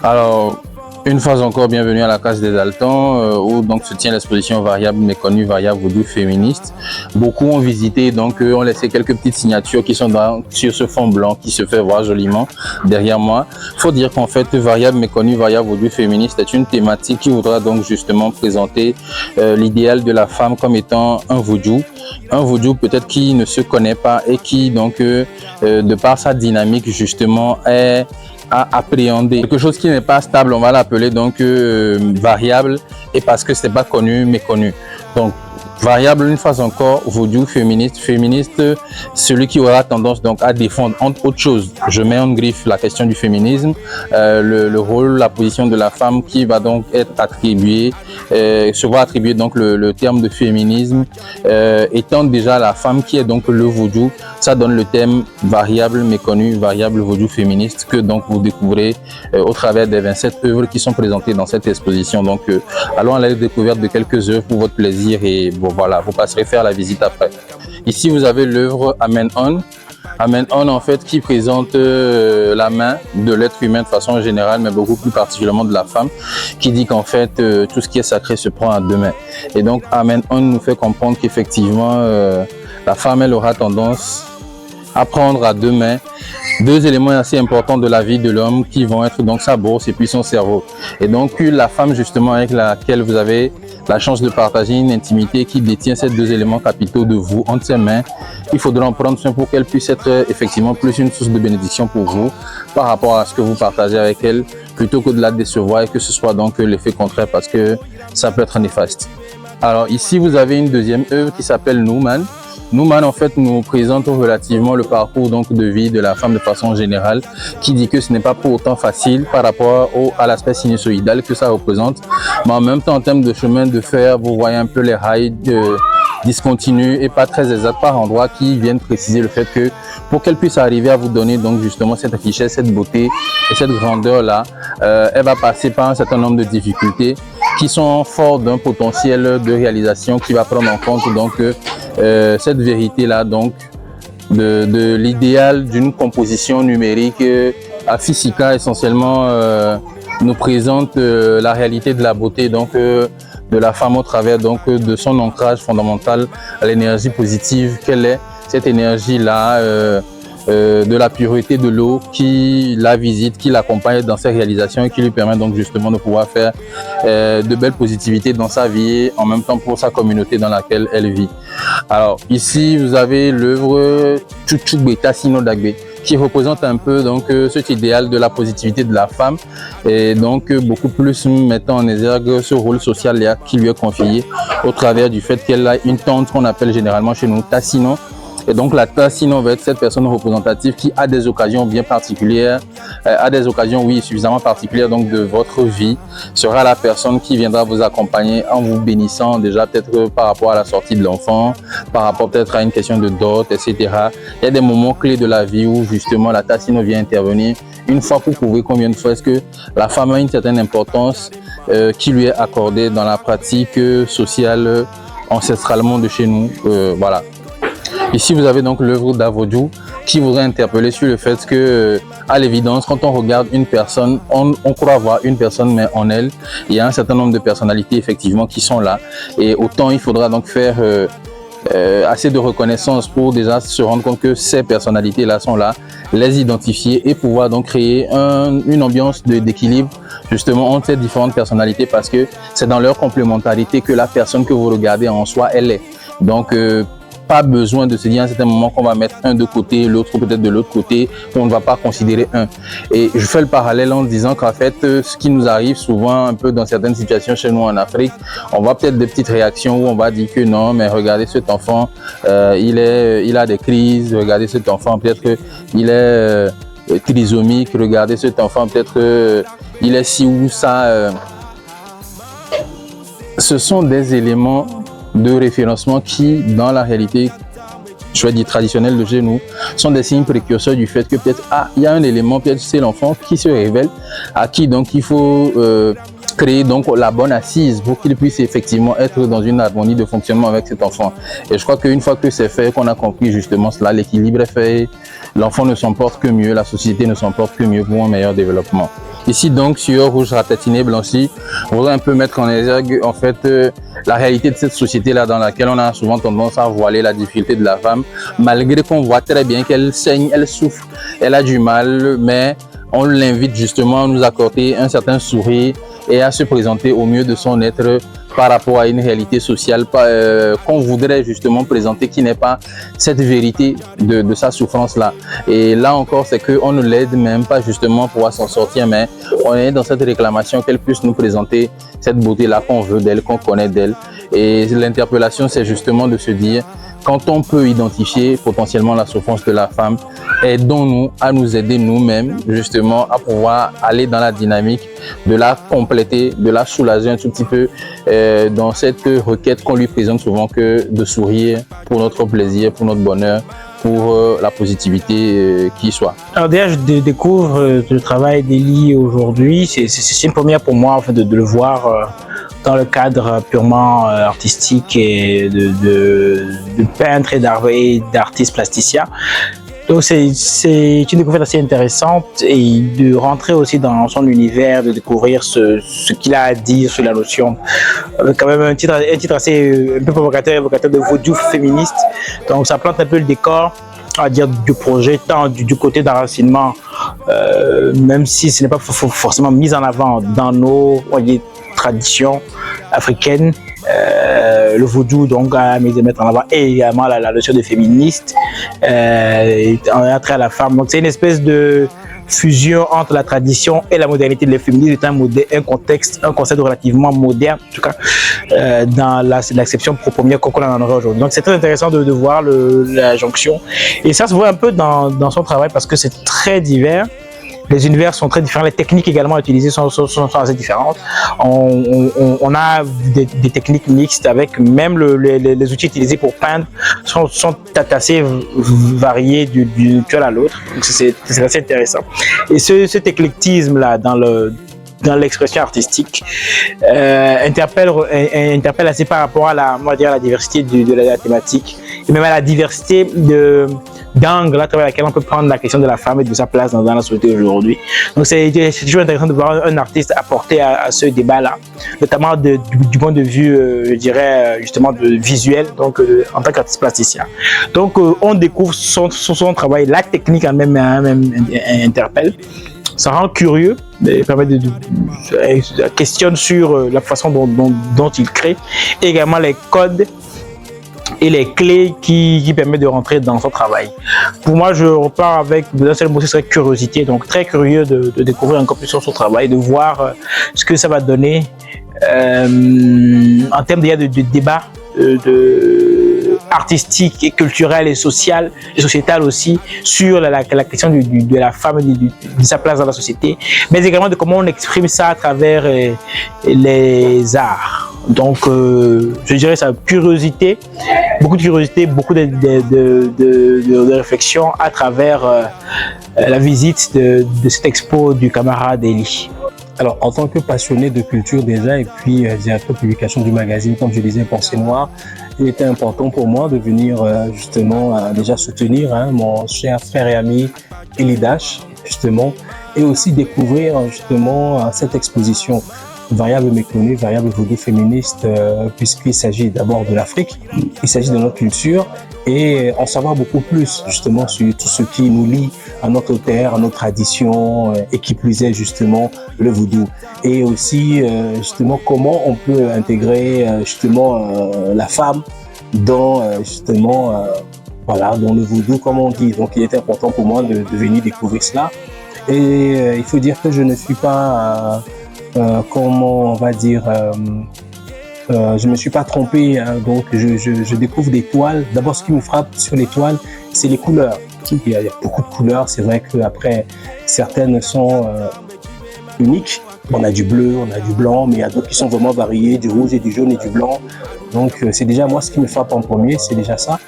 Alors, une fois encore, bienvenue à la case des Daltons, où donc se tient l'exposition Variables méconnues, Variables vaudou féministes. Beaucoup ont visité, donc ont laissé quelques petites signatures qui sont sur ce fond blanc qui se fait voir joliment derrière moi. Il faut dire qu'en fait, Variables méconnues, Variables vaudou féministes est une thématique qui voudra donc justement présenter l'idéal de la femme comme étant un vaudou. Un vaudou peut-être qui ne se connaît pas et qui donc, de par sa dynamique justement, est à appréhender. Quelque chose qui n'est pas stable, on va l'appeler donc variable, et parce que c'est pas connu, méconnu. Donc variable, une fois encore, vaudou, féministe, celui qui aura tendance donc à défendre, entre autres choses, je mets en griffe la question du féminisme, le rôle, la position de la femme qui va donc être attribuée, se voir attribuer donc le terme de féminisme, étant déjà la femme qui est donc le vaudou, ça donne le thème variable méconnu, variable vaudou féministe, que donc vous découvrez au travers des 27 œuvres qui sont présentées dans cette exposition. Donc allons à la découverte de quelques œuvres pour votre plaisir et bon, voilà, vous passerez faire la visite après. Ici, vous avez l'œuvre Amen On. Amen On, en fait, qui présente la main de l'être humain de façon générale, mais beaucoup plus particulièrement de la femme, qui dit qu'en fait, tout ce qui est sacré se prend à deux mains. Et donc, Amen On nous fait comprendre qu'effectivement, la femme, elle aura tendance à prendre à deux mains deux éléments assez importants de la vie de l'homme qui vont être donc sa bourse et puis son cerveau. Et donc, la femme, justement, avec laquelle vous avez la chance de partager une intimité qui détient ces deux éléments capitaux de vous entre ses mains, il faudra en prendre soin pour qu'elle puisse être effectivement plus une source de bénédiction pour vous par rapport à ce que vous partagez avec elle, plutôt que de la décevoir et que ce soit donc l'effet contraire parce que ça peut être néfaste. Alors ici, vous avez une deuxième œuvre qui s'appelle Nouman. Nouman, en fait, nous présente relativement le parcours donc de vie de la femme de façon générale, qui dit que ce n'est pas pour autant facile par rapport à l'aspect sinusoïdal que ça représente, mais en même temps, en termes de chemin de fer, vous voyez un peu les rails discontinus et pas très exacts par endroits qui viennent préciser le fait que pour qu'elle puisse arriver à vous donner donc justement cette richesse, cette beauté et cette grandeur-là, elle va passer par un certain nombre de difficultés qui sont forts d'un potentiel de réalisation qui va prendre en compte donc cette vérité-là donc de l'idéal d'une composition numérique. Afisika essentiellement nous présente la réalité de la beauté donc de la femme au travers donc de son ancrage fondamental à l'énergie positive qu'elle est, cette énergie-là de la pureté de l'eau qui la visite, qui l'accompagne dans ses réalisations et qui lui permet donc justement de pouvoir faire de belles positivités dans sa vie et en même temps pour sa communauté dans laquelle elle vit. Alors ici vous avez l'œuvre Chuchubeta Sino Dagbe qui représente un peu donc cet idéal de la positivité de la femme et donc beaucoup plus mettant en exergue ce rôle social là qui lui est confié au travers du fait qu'elle a une tante qu'on appelle généralement chez nous Tassino. Et donc la Tassino va être cette personne représentative qui a des occasions bien particulières, a des occasions oui suffisamment particulières donc de votre vie, sera la personne qui viendra vous accompagner en vous bénissant déjà peut-être par rapport à la sortie de l'enfant, par rapport peut-être à une question de dot, etc. Il y a des moments clés de la vie où justement la Tassino vient intervenir une fois pour prouver combien de fois est-ce que la femme a une certaine importance qui lui est accordée dans la pratique sociale ancestralement de chez nous. Voilà. Ici, vous avez donc l'œuvre d'Avodou qui voudrait interpeller sur le fait que, à l'évidence, quand on regarde une personne, on croit voir une personne, mais en elle, il y a un certain nombre de personnalités effectivement qui sont là. Et autant il faudra donc faire assez de reconnaissance pour déjà se rendre compte que ces personnalités-là sont là, les identifier et pouvoir donc créer une ambiance d'équilibre justement entre ces différentes personnalités parce que c'est dans leur complémentarité que la personne que vous regardez en soi, elle est. Donc, pas besoin de se dire à un certain moment qu'on va mettre un de côté, l'autre peut-être de l'autre côté, qu'on ne va pas considérer un. Et je fais le parallèle en disant qu'en fait, ce qui nous arrive souvent un peu dans certaines situations chez nous en Afrique, on voit peut-être des petites réactions où on va dire que non, mais regardez cet enfant, il a des crises, regardez cet enfant, peut-être il est trisomique, regardez cet enfant, peut-être il est ci ou ça. Ce sont des éléments de référencement qui, dans la réalité, je vais dire traditionnelle de chez nous, sont des signes précurseurs du fait que peut-être, il y a un élément, peut-être c'est l'enfant qui se révèle, à qui donc il faut créer donc la bonne assise pour qu'il puisse effectivement être dans une harmonie de fonctionnement avec cet enfant. Et je crois qu'une fois que c'est fait, qu'on a compris justement cela, l'équilibre est fait, l'enfant ne s'en porte que mieux, la société ne s'en porte que mieux pour un meilleur développement. Ici donc sur Rouge Ratatiné Blanchi, on voudrait un peu mettre en exergue en fait la réalité de cette société là dans laquelle on a souvent tendance à voiler la difficulté de la femme, malgré qu'on voit très bien qu'elle saigne, elle souffre, elle a du mal, mais on l'invite justement à nous accorder un certain sourire et à se présenter au mieux de son être par rapport à une réalité sociale qu'on voudrait justement présenter, qui n'est pas cette vérité de sa souffrance-là. Et là encore, c'est qu'on ne l'aide même pas justement pour s'en sortir, mais on est dans cette réclamation qu'elle puisse nous présenter cette beauté-là qu'on veut d'elle, qu'on connaît d'elle. Et l'interpellation, c'est justement de se dire, quand on peut identifier potentiellement la souffrance de la femme, aidons-nous à nous aider nous-mêmes justement à pouvoir aller dans la dynamique de la compléter, de la soulager un tout petit peu dans cette requête qu'on lui présente souvent que de sourire pour notre plaisir, pour notre bonheur, pour la positivité qui soit. Alors déjà, je découvre le travail d'Elie aujourd'hui. C'est une première pour moi en fait, de le voir dans le cadre purement artistique et de peintre et d'artiste plasticien. Donc c'est une découverte assez intéressante et de rentrer aussi dans son univers, de découvrir ce qu'il a à dire sur la notion. Quand même un titre assez un peu provocateur, évocateur de vaudou féministe. Donc ça plante un peu le décor, à dire du projet, tant du côté d'enracinement, même si ce n'est pas forcément mis en avant dans nos traditions africaines. Le vaudou donc à mettre en avant et également la notion de féministe en attrait à la femme. Donc c'est une espèce de fusion entre la tradition et la modernité. Le féminisme est un concept relativement moderne, en tout cas dans l'acception première qu'on en aurait aujourd'hui. Donc c'est très intéressant de voir la jonction. Et ça se voit un peu dans son travail parce que c'est très divers. Les univers sont très différents, les techniques également utilisées sont assez différentes. On a des techniques mixtes avec même les outils utilisés pour peindre sont assez variés d'une toile à l'autre. Donc c'est assez intéressant. Et cet éclectisme là dans l'expression artistique interpelle assez par rapport à la diversité de la thématique et même à la diversité d'angles à travers laquelle on peut prendre la question de la femme et de sa place dans la société aujourd'hui. Donc c'est toujours intéressant de voir un artiste apporter à ce débat-là, notamment du point de vue, je dirais, justement, visuel, donc en tant qu'artiste plasticien. Donc on découvre son travail, la technique en même interpelle. Ça rend curieux, permet questionne sur la façon dont il crée, et également les codes et les clés qui permettent de rentrer dans son travail. Pour moi, je repars avec un seul mot, ce serait curiosité. Donc très curieux de découvrir encore plus sur son travail, de voir ce que ça va donner en termes de débat artistique et culturel et social et sociétal aussi sur la question de la femme et de sa place dans la société, mais également de comment on exprime ça à travers les arts. Donc je dirais ça, curiosité, beaucoup de réflexion à travers la visite de cette expo du camarade Elie. Alors, en tant que passionné de culture déjà et puis directeur de publication du magazine, comme je disais, Pensée Noire, il était important pour moi de venir justement déjà soutenir mon cher frère et ami Elie Dash, justement, et aussi découvrir justement cette exposition Variable méconnue, variable vaudou féministe, puisqu'il s'agit d'abord de l'Afrique, il s'agit de notre culture et en savoir beaucoup plus justement sur tout ce qui nous lie à notre terre, à nos traditions et qui plus est justement le vaudou. Et aussi justement comment on peut intégrer justement la femme dans justement voilà, dans le vaudou comme on dit. Donc il est important pour moi de venir découvrir cela. Et il faut dire que je ne suis pas comment on va dire, je me suis pas trompé, donc je découvre des toiles. D'abord, ce qui me frappe sur les toiles, c'est les couleurs. Il y a beaucoup de couleurs. C'est vrai qu'après, certaines sont uniques. On a du bleu, on a du blanc, mais il y a d'autres qui sont vraiment variées, du rouge et du jaune et du blanc. Donc c'est déjà moi ce qui me frappe en premier, c'est déjà ça.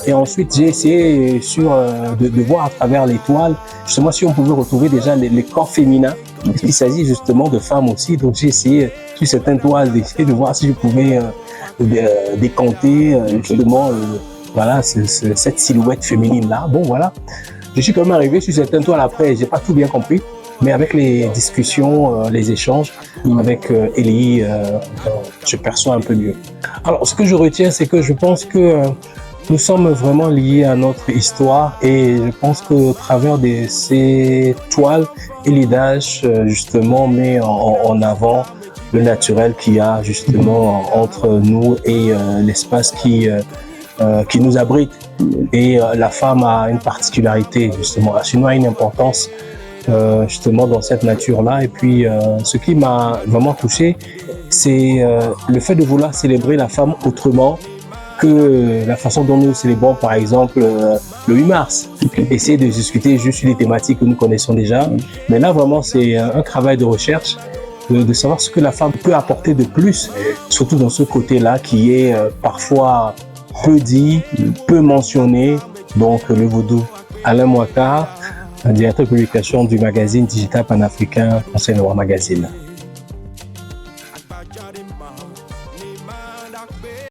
Et ensuite j'ai essayé de voir à travers les toiles, justement si on pouvait retrouver déjà les corps féminins. Il s'agit justement de femmes aussi, donc j'ai essayé sur certaines toiles d'essayer de voir si je pouvais décanter justement voilà cette silhouette féminine là. Bon voilà. Je suis quand même arrivé sur certaines toiles après, j'ai pas tout bien compris, mais avec les discussions, les échanges avec Elie, je perçois un peu mieux. Alors, ce que je retiens, c'est que je pense que nous sommes vraiment liés à notre histoire et je pense qu'au travers de ces toiles, Elidash justement met en avant le naturel qu'il y a justement entre nous et l'espace qui nous abrite. Et la femme a une particularité justement, la chinoise a une importance justement dans cette nature-là. Et puis ce qui m'a vraiment touché, c'est le fait de vouloir célébrer la femme autrement que la façon dont nous célébrons par exemple le 8 mars. Essayer de discuter juste sur les thématiques que nous connaissons déjà. Mais là vraiment c'est un travail de recherche de savoir ce que la femme peut apporter de plus, surtout dans ce côté-là qui est parfois peu dit, peu mentionné. Donc le vaudou. Alain Mouaka, directeur de publication du magazine digital panafricain Conseil Noir Magazine.